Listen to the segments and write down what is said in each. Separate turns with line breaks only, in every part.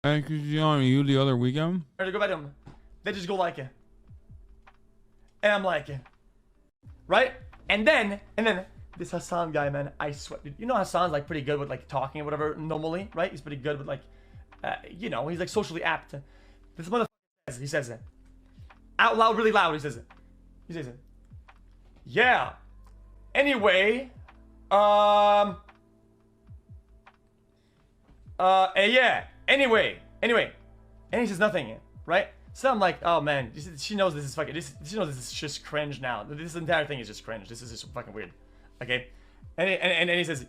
XQC on you the other weekend?
Or to go back to him. They just go like it. And I'm like, right? And then this Hasan guy, man, I swear, you know Hasan's like pretty good with like talking or whatever normally, right? He's pretty good with like, you know, he's like socially apt. This motherfucker he says it out loud, really loud. He says it. Yeah. Anyway, yeah. Anyway, and he says nothing, right? So I'm like, oh man, she knows this is fucking. She knows this is just cringe now. This entire thing is just cringe. This is just fucking weird. Okay, and he says,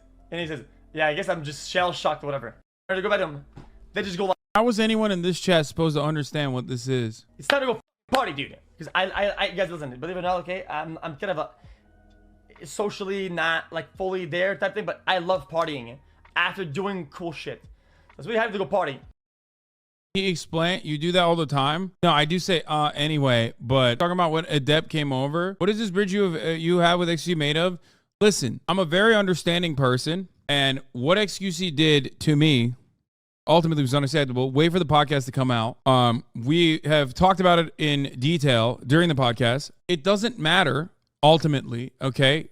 yeah, I guess I'm just shell shocked or whatever. Or to go back to him, they just go like.
How was anyone in this chat supposed to understand what this is?
It's time to go party, dude. Because I guys listen, believe it or not, okay, I'm kind of a socially not like fully there type thing, but I love partying after doing cool shit. That's why we have to go party.
He explained, you do that all the time? No, I do say anyway, but talking about when Adept came over, what is this bridge you have with XQC made of? Listen, I'm a very understanding person, and what XQC did to me ultimately was unacceptable. Wait for the podcast to come out. We have talked about it in detail during the podcast. It doesn't matter ultimately, okay?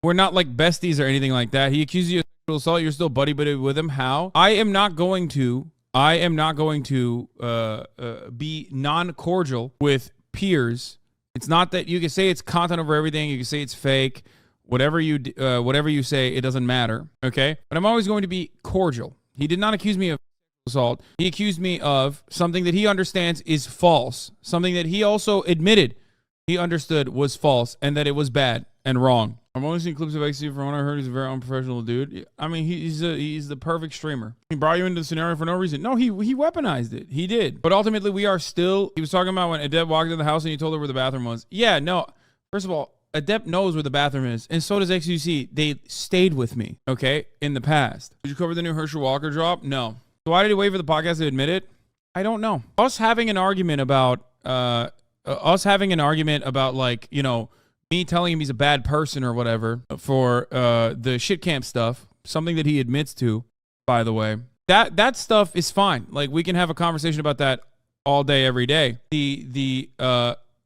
We're not like besties or anything like that. He accused you of sexual assault. You're still buddy with him. How? I am not going to be non-cordial with peers. It's not that you can say it's content over everything. You can say it's fake. Whatever you say, it doesn't matter, okay? But I'm always going to be cordial. He did not accuse me of assault. He accused me of something that he understands is false, something that he also admitted he understood was false and that it was bad and wrong. I've only seen clips of XQC. From what I heard, he's a very unprofessional dude. I mean, he's the perfect streamer. He brought you into the scenario for no reason. No, he weaponized it. He did. But ultimately, we are still. He was talking about when Adept walked into the house and you told her where the bathroom was. Yeah, no. First of all, Adept knows where the bathroom is, and so does XQC. They stayed with me, okay, in the past. Did you cover the new Herschel Walker drop? No. So why did he wait for the podcast to admit it? I don't know. Us having an argument about like, you know, me telling him he's a bad person or whatever for the shit camp stuff, something that he admits to, by the way. That stuff is fine. Like, we can have a conversation about that all day, every day. The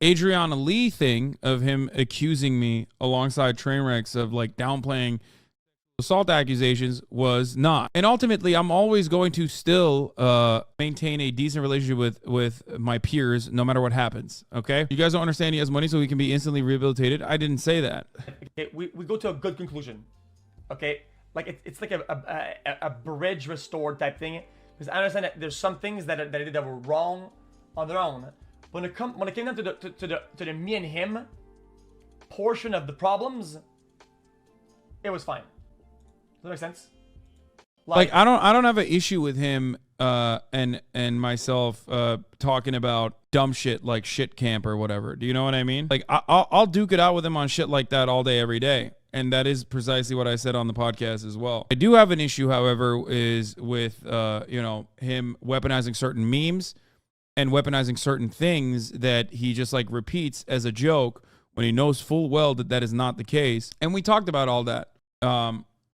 Adriana Lee thing of him accusing me alongside Trainwrecks of like downplaying assault accusations was not. And ultimately, I'm always going to still maintain a decent relationship with my peers no matter what happens, okay? You guys don't understand he has money so he can be instantly rehabilitated? I didn't say that.
Okay, we go to a good conclusion, okay? Like, it's like a bridge restored type thing. Because I understand that there's some things that I did that were wrong on their own. When it came down to the me and him portion of the problems, it was fine. Does that make sense?
Like I don't have an issue with him and myself talking about dumb shit like shit camp or whatever. Do you know what I mean? Like I'll duke it out with him on shit like that all day, every day. And that is precisely what I said on the podcast as well. I do have an issue, however, is with you know, him weaponizing certain memes and weaponizing certain things that he just like repeats as a joke when he knows full well that that is not the case. And we talked about all that.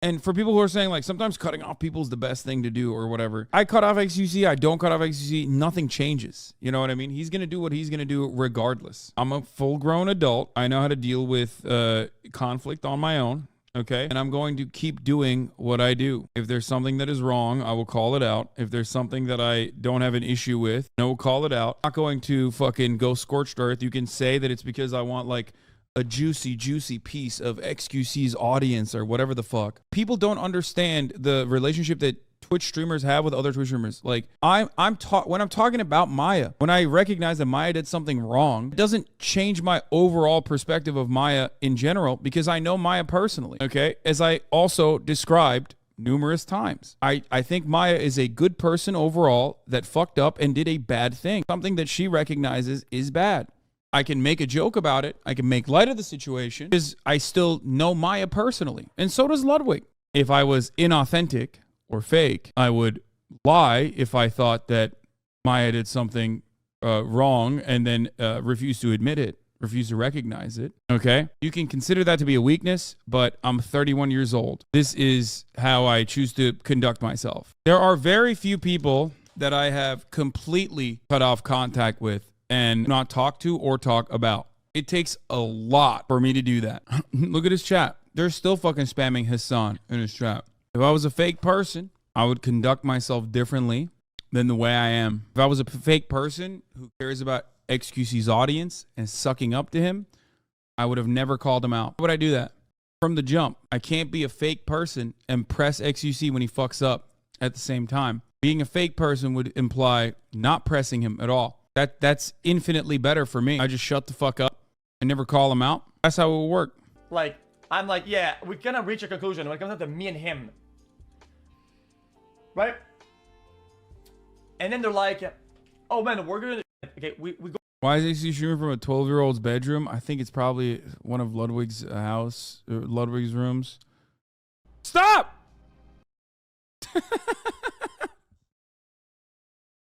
And for people who are saying like sometimes cutting off people is the best thing to do or whatever, I cut off XQC, I don't cut off XQC, nothing changes. You know what I mean? He's going to do what he's going to do regardless. I'm a full-grown adult. I know how to deal with conflict on my own. Okay, and I'm going to keep doing what I do. If there's something that is wrong, I will call it out. If there's something that I don't have an issue with, I will call it out. I'm not going to fucking go scorched earth. You can say that it's because I want like a juicy piece of XQC's audience or whatever the fuck. People don't understand the relationship that Twitch streamers have with other Twitch streamers. Like when I'm talking about Maya, when I recognize that Maya did something wrong, it doesn't change my overall perspective of Maya in general because I know Maya personally, okay? As I also described numerous times. I think Maya is a good person overall that fucked up and did a bad thing. Something that she recognizes is bad. I can make a joke about it. I can make light of the situation because I still know Maya personally. And so does Ludwig. If I was inauthentic or fake, I would lie if I thought that Maya did something wrong and then refuse to admit it, refuse to recognize it, okay? You can consider that to be a weakness, but I'm 31 years old. This is how I choose to conduct myself. There are very few people that I have completely cut off contact with and not talk to or talk about. It takes a lot for me to do that. Look at his chat. They're still fucking spamming Hasan in his chat. If I was a fake person, I would conduct myself differently than the way I am. If I was a fake person who cares about XQC's audience and sucking up to him, I would have never called him out. Why would I do that? From the jump, I can't be a fake person and press XQC when he fucks up at the same time. Being a fake person would imply not pressing him at all. That's infinitely better for me. I just shut the fuck up and never call him out. That's how it will work.
Like, I'm like, yeah, we're gonna reach a conclusion when it comes down to me and him. Right? And then they're like, oh man, we're gonna, okay, we go.
Why is he streaming from a 12-year-old's bedroom? I think it's probably one of Ludwig's Ludwig's rooms. Stop!